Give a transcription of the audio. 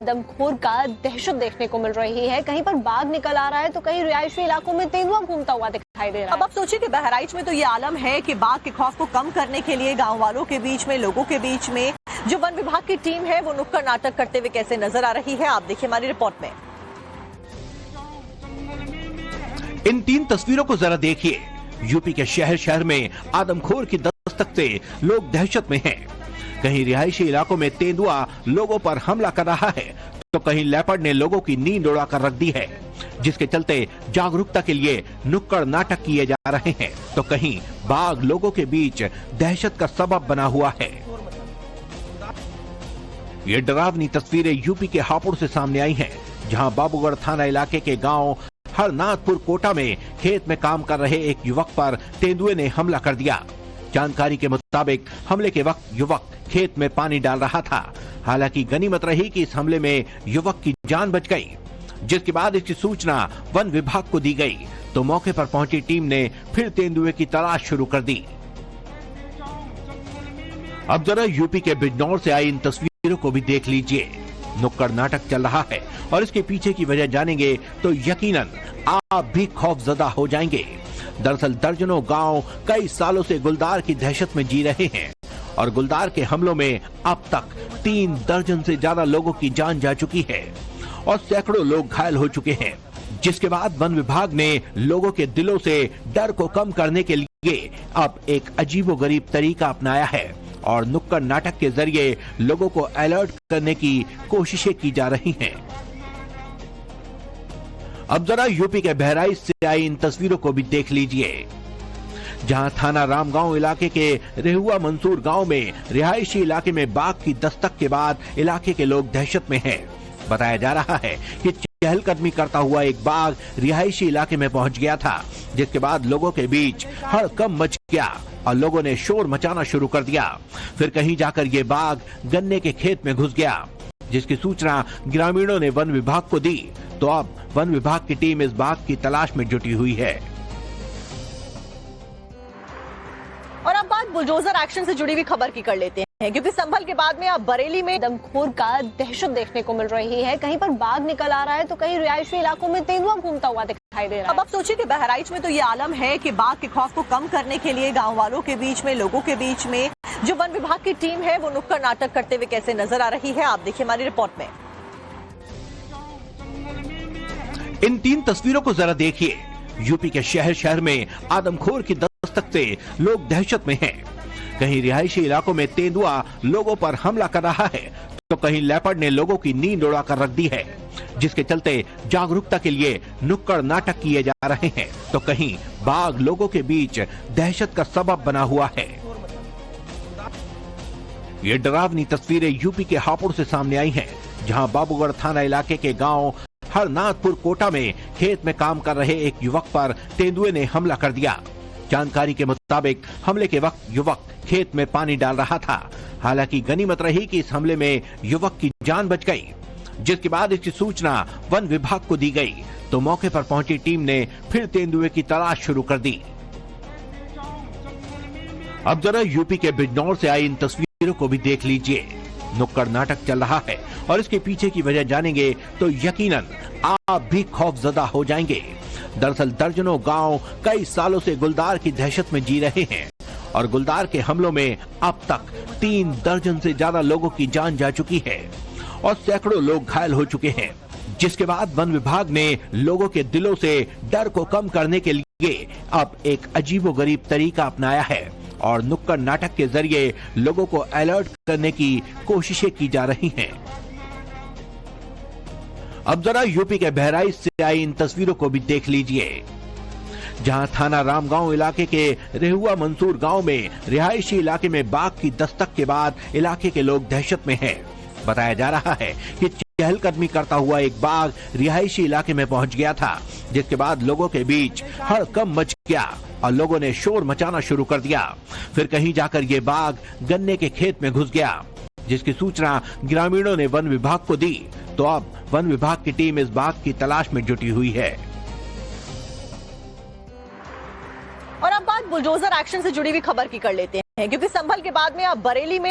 दमखोर का दहशत देखने को मिल रही है। कहीं पर बाघ निकल आ रहा है तो कहीं रिहायशी इलाकों में तेंदुआ घूमता हुआ दिखाई दे रहा है। अब आप सोचिए कि बहराइच में तो ये आलम है कि बाघ के खौफ को कम करने के लिए गांव वालों के बीच में, लोगों के बीच में जो वन विभाग की टीम है वो नुक्कड़ नाटक करते हुए कैसे नजर आ रही है, आप देखिए हमारी रिपोर्ट में। इन 3 तस्वीरों को जरा देखिए। यूपी के शहर शहर में आदमखोर की दस्तक से लोग दहशत में हैं। कहीं रिहायशी इलाकों में तेंदुआ लोगों पर हमला कर रहा है तो कहीं लेपर्ड ने लोगों की नींद उड़ा कर रख दी है, जिसके चलते जागरूकता के लिए नुक्कड़ नाटक किए जा रहे हैं, तो कहीं बाघ लोगों के बीच दहशत का सबब बना हुआ है। ये डरावनी तस्वीरें यूपी के हापुड़ से सामने आई हैं, जहां बाबूगढ़ थाना इलाके के गांव हरनाथपुर कोटा में खेत में काम कर रहे एक युवक पर तेंदुए ने हमला कर दिया। जानकारी के मुताबिक हमले के वक्त युवक खेत में पानी डाल रहा था। हालांकि गनीमत रही कि इस हमले में युवक की जान बच गई, जिसके बाद इसकी सूचना वन विभाग को दी गई तो मौके पर पहुंची टीम ने फिर तेंदुए की तलाश शुरू कर दी। अब जरा यूपी के बिजनौर से आई इन तस्वीरों को भी देख लीजिए। नुक्कड़ नाटक चल रहा है और इसके पीछे की वजह जानेंगे तो यकीनन आप भी खौफजदा हो जाएंगे। दरअसल दर्जनों गांव कई सालों से गुलदार की दहशत में जी रहे हैं और गुलदार के हमलों में अब तक 3 दर्जन से ज्यादा लोगों की जान जा चुकी है और सैकड़ों लोग घायल हो चुके हैं, जिसके बाद वन विभाग ने लोगों के दिलों से डर को कम करने के लिए अब एक अजीबोगरीब तरीका अपनाया है और नुक्कड़ नाटक के जरिए लोगों को अलर्ट करने की कोशिशें की जा रही हैं। अब जरा यूपी के बहराइच से आई इन तस्वीरों को भी देख लीजिए, जहां थाना रामगांव इलाके के रेहुआ मंसूर गांव में रिहायशी इलाके में बाघ की दस्तक के बाद इलाके के लोग दहशत में हैं। बताया जा रहा है कि चहलकदमी करता हुआ एक बाघ रिहायशी इलाके में पहुंच गया था, जिसके बाद लोगों के बीच हड़कंप मच गया और लोगों ने शोर मचाना शुरू कर दिया। फिर कहीं जाकर ये बाघ गन्ने के खेत में घुस गया, जिसकी सूचना ग्रामीणों ने वन विभाग को दी तो अब वन विभाग की टीम इस बाघ की तलाश में जुटी हुई है। और अब बात बुलडोजर एक्शन से जुड़ी हुई खबर की कर लेते हैं, क्योंकि संभल के बाद में अब बरेली में दमखोर का दहशत देखने को मिल रही है। कहीं पर बाघ निकल आ रहा है तो कहीं रिहायशी इलाकों में तेंदुआ घूमता हुआ दिखाई दे रहा है। अब आप सोचिए कि बहराइच में तो ये आलम है कि बाघ के खौफ को कम करने के लिए गांव वालों के बीच में, लोगों के बीच में जो वन विभाग की टीम है वो नुक्कड़ नाटक करते हुए कैसे नजर आ रही है, आप देखिए हमारी रिपोर्ट में। इन 3 तस्वीरों को जरा देखिए। यूपी के शहर शहर में आदमखोर की दस्तक से लोग दहशत में हैं। कहीं रिहायशी इलाकों में तेंदुआ लोगों पर हमला कर रहा है तो कहीं लेपर्ड ने लोगों की नींद उड़ा कर रख दी है, जिसके चलते जागरूकता के लिए नुक्कड़ नाटक किए जा रहे हैं तो कहीं बाघ लोगों के बीच दहशत का सबब बना हुआ है। ये डरावनी तस्वीरें यूपी के हापुड़ से सामने आई हैं, जहां बाबूगढ़ थाना इलाके के गांव हरनाथपुर कोटा में खेत में काम कर रहे एक युवक पर तेंदुए ने हमला कर दिया। जानकारी के मुताबिक हमले के वक्त युवक खेत में पानी डाल रहा था। हालांकि गनीमत रही कि इस हमले में युवक की जान बच गई, जिसके बाद इसकी सूचना वन विभाग को दी गई तो मौके पर पहुंची टीम ने फिर तेंदुए की तलाश शुरू कर दी। अब जरा यूपी के बिजनौर से आई इन तस्वीरों को भी देख लीजिए। नुक्कड़ नाटक चल रहा है और इसके पीछे की वजह जानेंगे तो यकीनन आप भी खौफजदा हो जाएंगे। दरअसल दर्जनों गांव कई सालों से गुलदार की दहशत में जी रहे हैं और गुलदार के हमलों में अब तक 3 दर्जन से ज्यादा लोगों की जान जा चुकी है और सैकड़ों लोग घायल हो चुके हैं, जिसके बाद वन विभाग ने लोगों के दिलों से डर को कम करने के लिए अब एक अजीबोगरीब तरीका अपनाया है और नुक्कड़ नाटक के जरिए लोगों को अलर्ट करने की कोशिशें की जा रही हैं। अब जरा यूपी के बहराइच से आई इन तस्वीरों को भी देख लीजिए, जहां थाना रामगांव इलाके के रेहुआ मंसूर गांव में रिहायशी इलाके में बाघ की दस्तक के बाद इलाके के लोग दहशत में हैं। बताया जा रहा है कि चहलकदमी करता हुआ एक बाघ रिहायशी इलाके में पहुंच गया था, जिसके बाद लोगों के बीच हड़कंप मच गया और लोगों ने शोर मचाना शुरू कर दिया। फिर कहीं जाकर ये बाघ गन्ने के खेत में घुस गया, जिसकी सूचना ग्रामीणों ने वन विभाग को दी तो अब वन विभाग की टीम इस बाघ की तलाश में जुटी हुई है। और अब बात बुलडोजर एक्शन से जुड़ी हुई खबर की कर लेते हैं, क्योंकि संभल के बाद में अब बरेली में